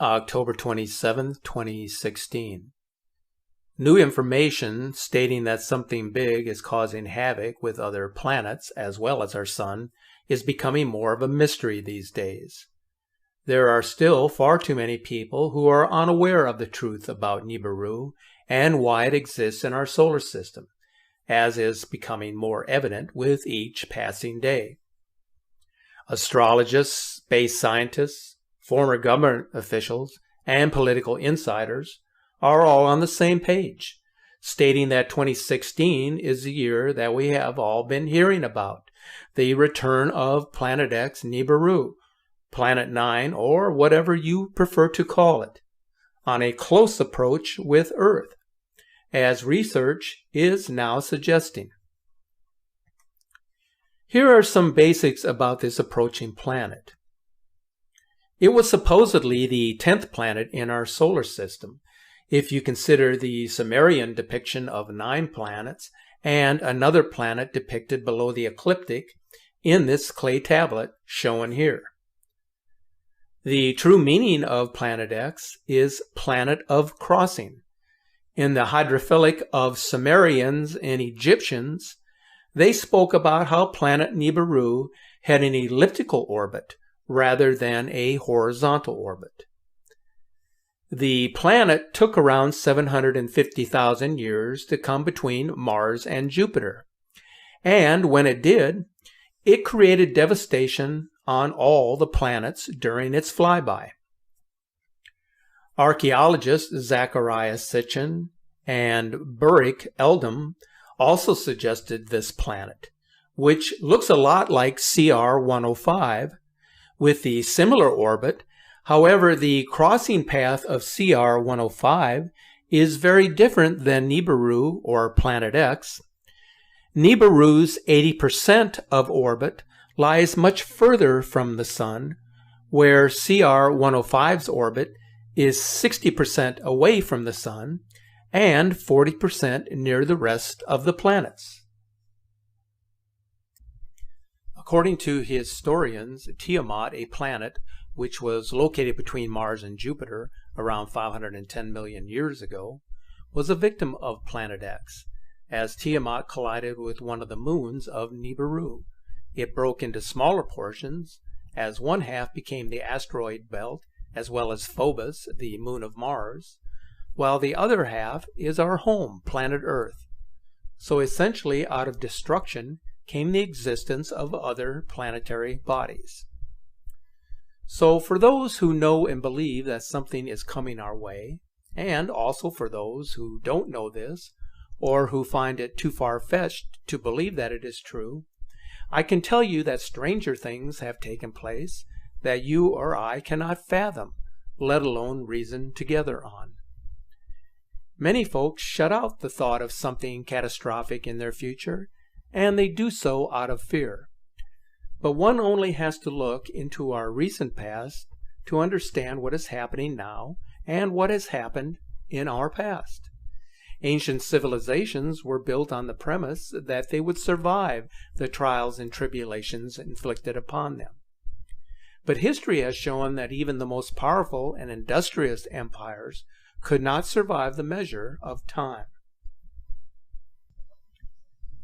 October 27, 2016. New information stating that something big is causing havoc with other planets as well as our sun is becoming more of a mystery these days. There are still far too many people who are unaware of the truth about Nibiru and why it exists in our solar system, as is becoming more evident with each passing day. Astrologists, space scientists, former government officials, and political insiders are all on the same page, stating that 2016 is the year that we have all been hearing about, the return of Planet X Nibiru, Planet 9, or whatever you prefer to call it, on a close approach with Earth, as research is now suggesting. Here are some basics about this approaching planet. It was supposedly the 10th planet in our solar system, if you consider the Sumerian depiction of 9 planets and another planet depicted below the ecliptic in this clay tablet shown here. The true meaning of Planet X is planet of crossing. In the hierophilic of Sumerians and Egyptians, they spoke about how planet Nibiru had an elliptical orbit rather than a horizontal orbit. The planet took around 750,000 years to come between Mars and Jupiter, and when it did, it created devastation on all the planets during its flyby. Archaeologist Zachariah Sitchin and Burik Eldam also suggested this planet, which looks a lot like CR 105, with the similar orbit. However, the crossing path of CR 105 is very different than Nibiru or Planet X. Nibiru's 80% of orbit lies much further from the Sun, where CR 105's orbit is 60% away from the Sun and 40% near the rest of the planets. According to historians, Tiamat, a planet which was located between Mars and Jupiter around 510 million years ago, was a victim of Planet X, as Tiamat collided with one of the moons of Nibiru. It broke into smaller portions, as one half became the asteroid belt, as well as Phobos, the moon of Mars, while the other half is our home, planet Earth. So essentially, out of destruction came the existence of other planetary bodies. So for those who know and believe that something is coming our way, and also for those who don't know this, or who find it too far-fetched to believe that it is true, I can tell you that stranger things have taken place that you or I cannot fathom, let alone reason together on. Many folks shut out the thought of something catastrophic in their future, and they do so out of fear. But one only has to look into our recent past to understand what is happening now and what has happened in our past. Ancient civilizations were built on the premise that they would survive the trials and tribulations inflicted upon them. But history has shown that even the most powerful and industrious empires could not survive the measure of time.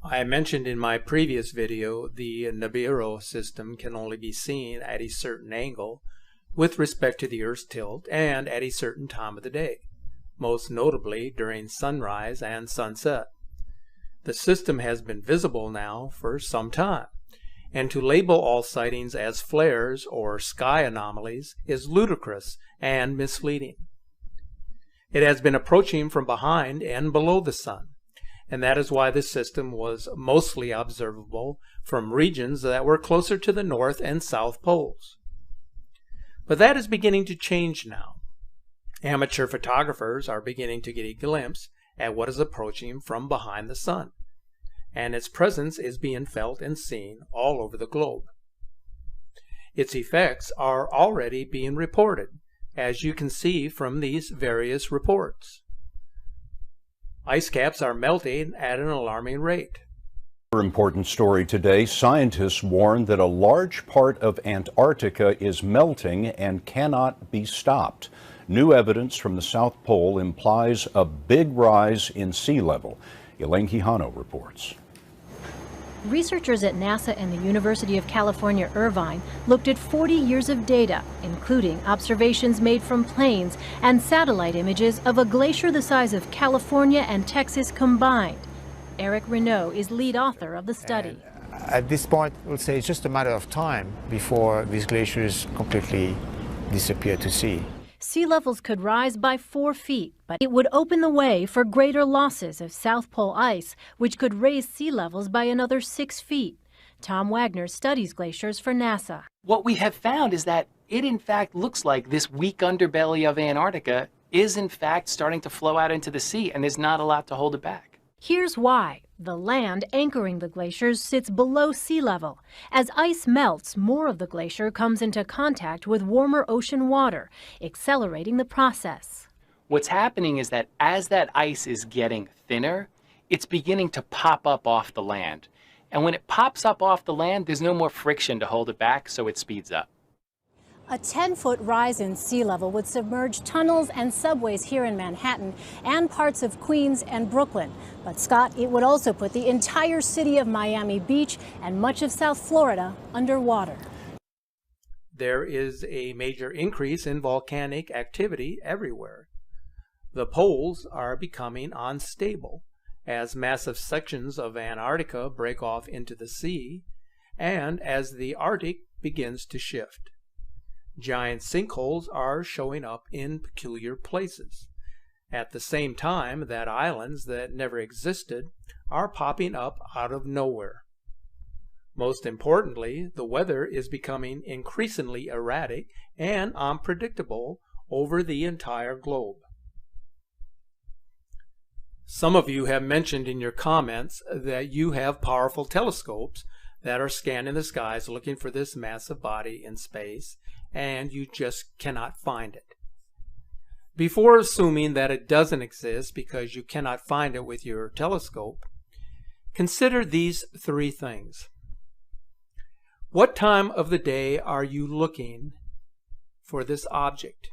I mentioned in my previous video the Nibiru system can only be seen at a certain angle with respect to the Earth's tilt and at a certain time of the day, most notably during sunrise and sunset. The system has been visible now for some time, and to label all sightings as flares or sky anomalies is ludicrous and misleading. It has been approaching from behind and below the Sun, and that is why this system was mostly observable from regions that were closer to the North and South poles. But that is beginning to change now. Amateur photographers are beginning to get a glimpse at what is approaching from behind the Sun, and its presence is being felt and seen all over the globe. Its effects are already being reported, as you can see from these various reports. Ice caps are melting at an alarming rate. Important story today. Scientists warn that a large part of Antarctica is melting and cannot be stopped. New evidence from the South Pole implies a big rise in sea level. Elaine Quijano reports. Researchers at NASA and the University of California, Irvine looked at 40 years of data, including observations made from planes and satellite images of a glacier the size of California and Texas combined. Eric Renaud is lead author of the study. At this point, we'll say it's just a matter of time before these glaciers completely disappear to sea. Sea levels could rise by 4 feet, but it would open the way for greater losses of South Pole ice, which could raise sea levels by another 6 feet. Tom Wagner studies glaciers for NASA. What we have found is that it in fact looks like this weak underbelly of Antarctica is in fact starting to flow out into the sea, and there's not a lot to hold it back. Here's why. The land anchoring the glaciers sits below sea level. As ice melts, more of the glacier comes into contact with warmer ocean water, accelerating the process. What's happening is that as that ice is getting thinner, it's beginning to pop up off the land. And when it pops up off the land, there's no more friction to hold it back, so it speeds up. A 10-foot rise in sea level would submerge tunnels and subways here in Manhattan and parts of Queens and Brooklyn. But Scott, it would also put the entire city of Miami Beach and much of South Florida underwater. There is a major increase in volcanic activity everywhere. The poles are becoming unstable as massive sections of Antarctica break off into the sea and as the Arctic begins to shift. Giant sinkholes are showing up in peculiar places. At the same time that islands that never existed are popping up out of nowhere. Most importantly, the weather is becoming increasingly erratic and unpredictable over the entire globe. Some of you have mentioned in your comments that you have powerful telescopes that are scanning the skies looking for this massive body in space, and you just cannot find it. Before assuming that it doesn't exist because you cannot find it with your telescope, consider these 3 things. What time of the day are you looking for this object?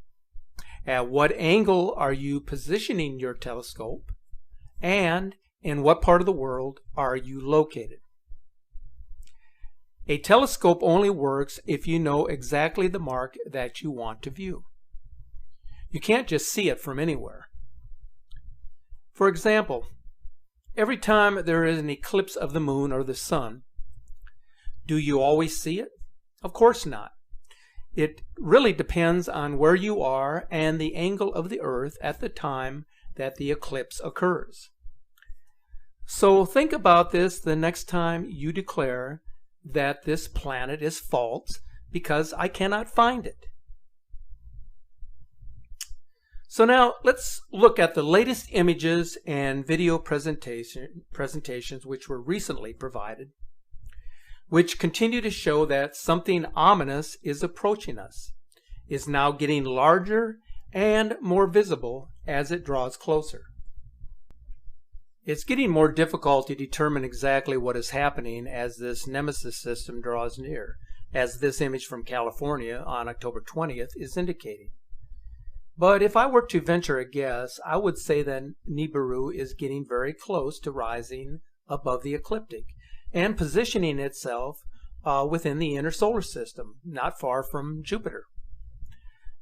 At what angle are you positioning your telescope? And in what part of the world are you located? A telescope only works if you know exactly the mark that you want to view. You can't just see it from anywhere. For example, every time there is an eclipse of the moon or the sun, do you always see it? Of course not. It really depends on where you are and the angle of the Earth at the time that the eclipse occurs. So think about this the next time you declare that this planet is false because I cannot find it. So now let's look at the latest images and video presentations which were recently provided, which continue to show that something ominous is approaching us, is now getting larger and more visible as it draws closer. It's getting more difficult to determine exactly what is happening as this nemesis system draws near, as this image from California on October 20th is indicating. But if I were to venture a guess, I would say that Nibiru is getting very close to rising above the ecliptic and positioning itself within the inner solar system, not far from Jupiter.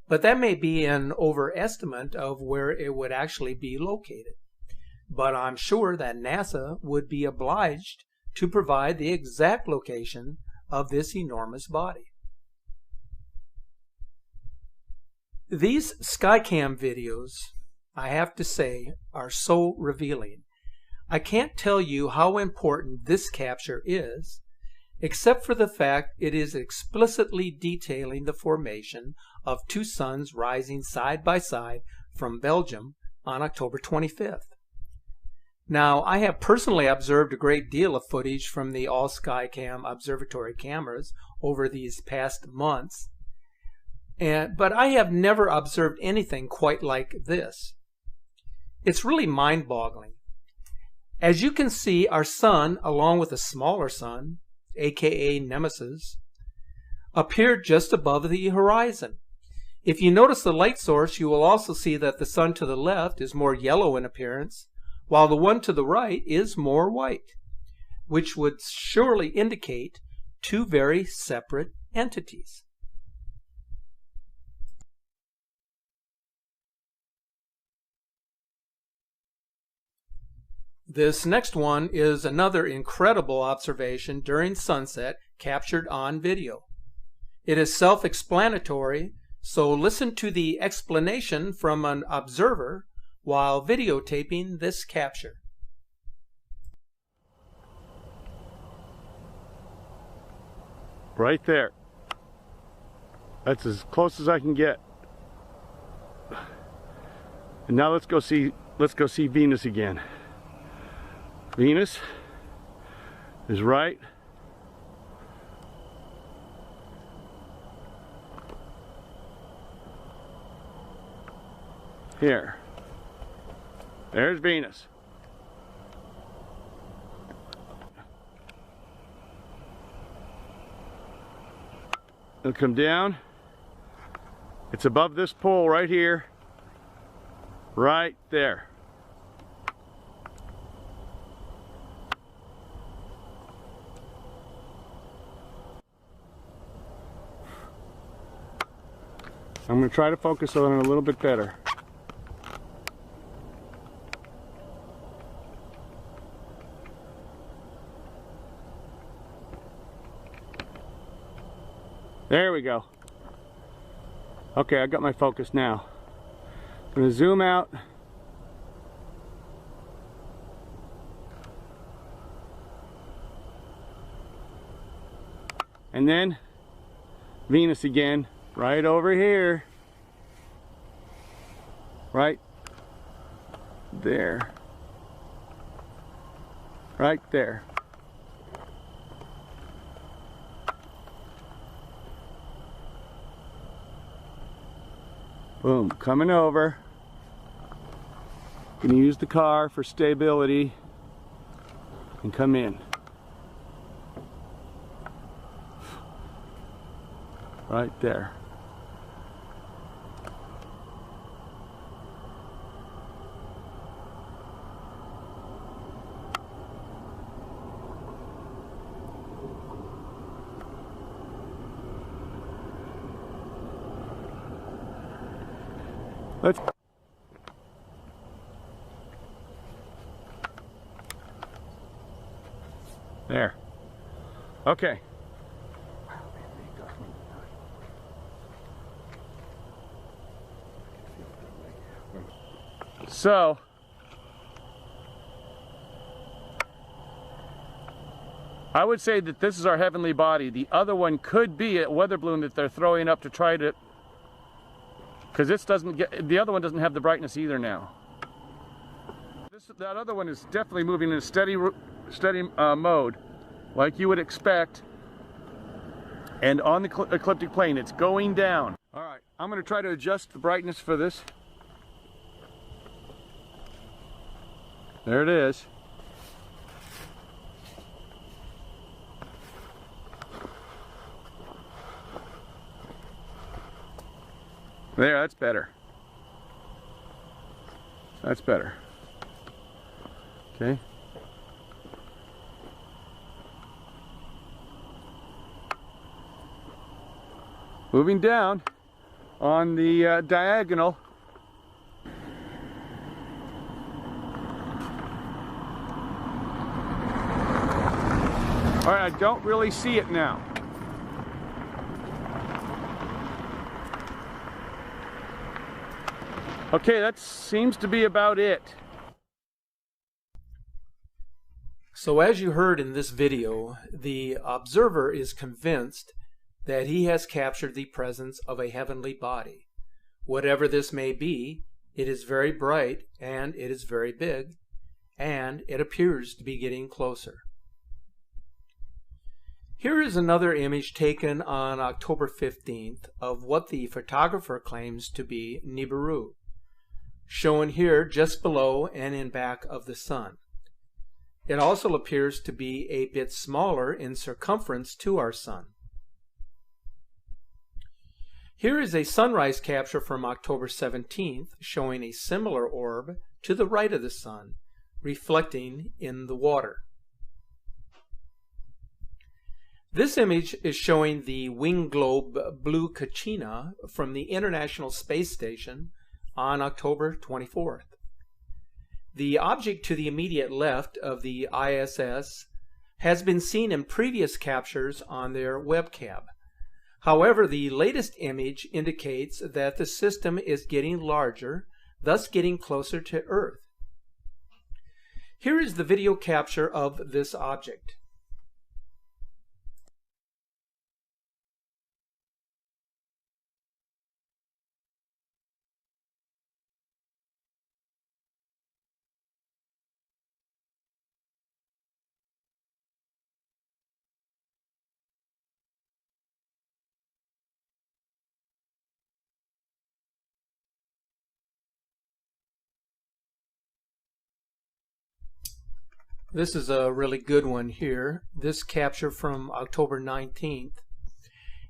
But that may be an overestimate of where it would actually be located. But I'm sure that NASA would be obliged to provide the exact location of this enormous body. These Skycam videos, I have to say, are so revealing. I can't tell you how important this capture is, except for the fact it is explicitly detailing the formation of 2 suns rising side by side from Belgium on October 25th. Now, I have personally observed a great deal of footage from the all Skycam observatory cameras over these past months, but I have never observed anything quite like this. It's really mind-boggling. As you can see, our sun, along with a smaller sun, aka Nemesis, appeared just above the horizon. If you notice the light source, you will also see that the sun to the left is more yellow in appearance, while the one to the right is more white, which would surely indicate two very separate entities. This next one is another incredible observation during sunset captured on video. It is self-explanatory, so listen to the explanation from an observer while videotaping this capture. Right there. That's as close as I can get. And now let's go see Venus again. Venus is right here. There's Venus. It'll come down. It's above this pole right here. Right there. I'm going to try to focus on it a little bit better. There we go. Okay, I got my focus now. I'm going to zoom out. And then Venus again. Right over here. Right there. Right there. Boom, coming over. Gonna use the car for stability and come in. Right there. Let's there. Okay. So I would say that this is our heavenly body. The other one could be a weather balloon that they're throwing up to try to, because this doesn't get, the other one doesn't have the brightness either now. That other one is definitely moving in a steady mode, like you would expect. And on the ecliptic plane, it's going down. All right, I'm going to try to adjust the brightness for this. There it is. There, that's better. That's better. Okay. Moving down on the diagonal. All right, I don't really see it now. Okay, that seems to be about it. So as you heard in this video, the observer is convinced that he has captured the presence of a heavenly body. Whatever this may be, it is very bright and it is very big, and it appears to be getting closer. Here is another image taken on October 15th of what the photographer claims to be Nibiru, shown here just below and in back of the sun. It also appears to be a bit smaller in circumference to our sun. Here is a sunrise capture from October 17th showing a similar orb to the right of the sun, reflecting in the water. This image is showing the wing globe Blue Kachina from the International Space Station on October 24th. The object to the immediate left of the ISS has been seen in previous captures on their webcam. However, the latest image indicates that the system is getting larger, thus getting closer to Earth. Here is the video capture of this object. This is a really good one here. This capture from October 19th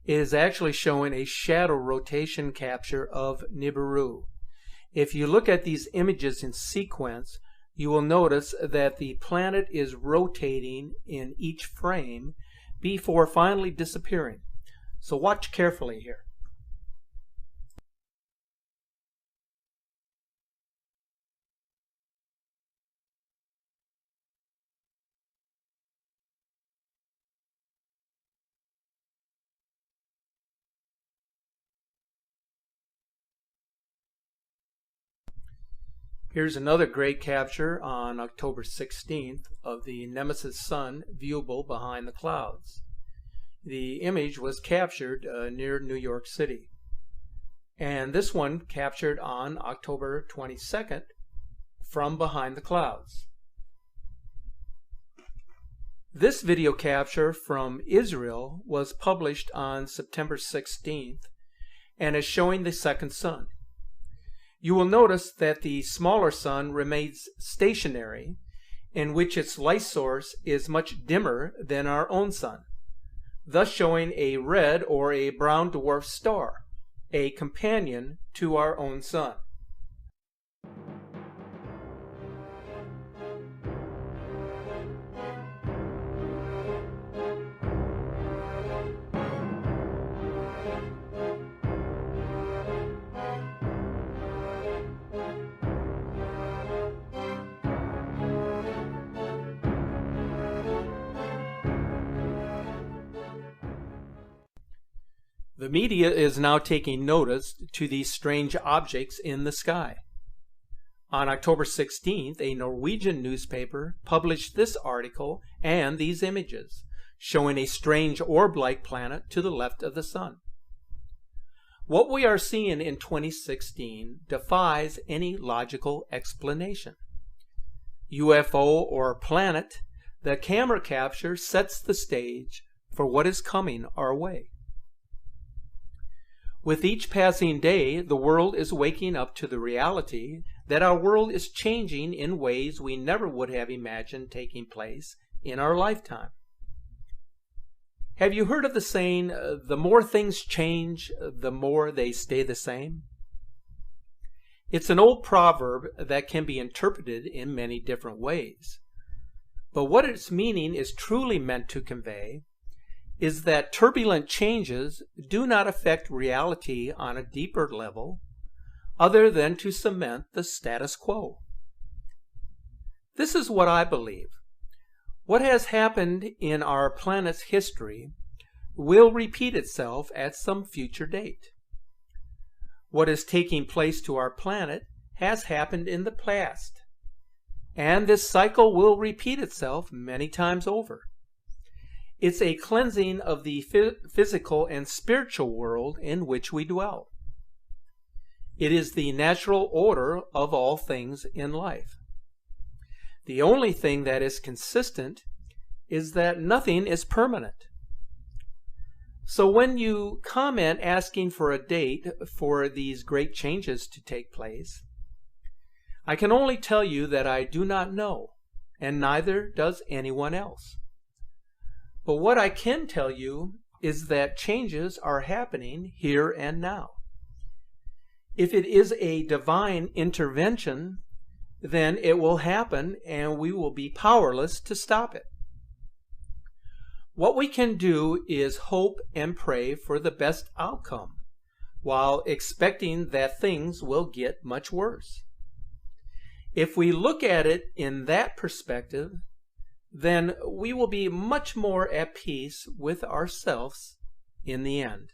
is actually showing a shadow rotation capture of Nibiru. If you look at these images in sequence, you will notice that the planet is rotating in each frame before finally disappearing. So watch carefully here. Here's another great capture on October 16th of the Nemesis Sun viewable behind the clouds. The image was captured near New York City. And this one captured on October 22nd from behind the clouds. This video capture from Israel was published on September 16th and is showing the second sun. You will notice that the smaller sun remains stationary, in which its light source is much dimmer than our own sun, thus showing a red or a brown dwarf star, a companion to our own sun. The media is now taking notice to these strange objects in the sky. On October 16th, a Norwegian newspaper published this article and these images, showing a strange orb-like planet to the left of the sun. What we are seeing in 2016 defies any logical explanation. UFO or planet, the camera capture sets the stage for what is coming our way. With each passing day, the world is waking up to the reality that our world is changing in ways we never would have imagined taking place in our lifetime. Have you heard of the saying, the more things change, the more they stay the same? It's an old proverb that can be interpreted in many different ways. But what its meaning is truly meant to convey is that turbulent changes do not affect reality on a deeper level other than to cement the status quo. This is what I believe. What has happened in our planet's history will repeat itself at some future date. What is taking place to our planet has happened in the past, and this cycle will repeat itself many times over. It's a cleansing of the physical and spiritual world in which we dwell. It is the natural order of all things in life. The only thing that is consistent is that nothing is permanent. So when you comment asking for a date for these great changes to take place, I can only tell you that I do not know. and neither does anyone else. But what I can tell you is that changes are happening here and now. If it is a divine intervention, then it will happen and we will be powerless to stop it. What we can do is hope and pray for the best outcome, while expecting that things will get much worse. If we look at it in that perspective, then we will be much more at peace with ourselves in the end.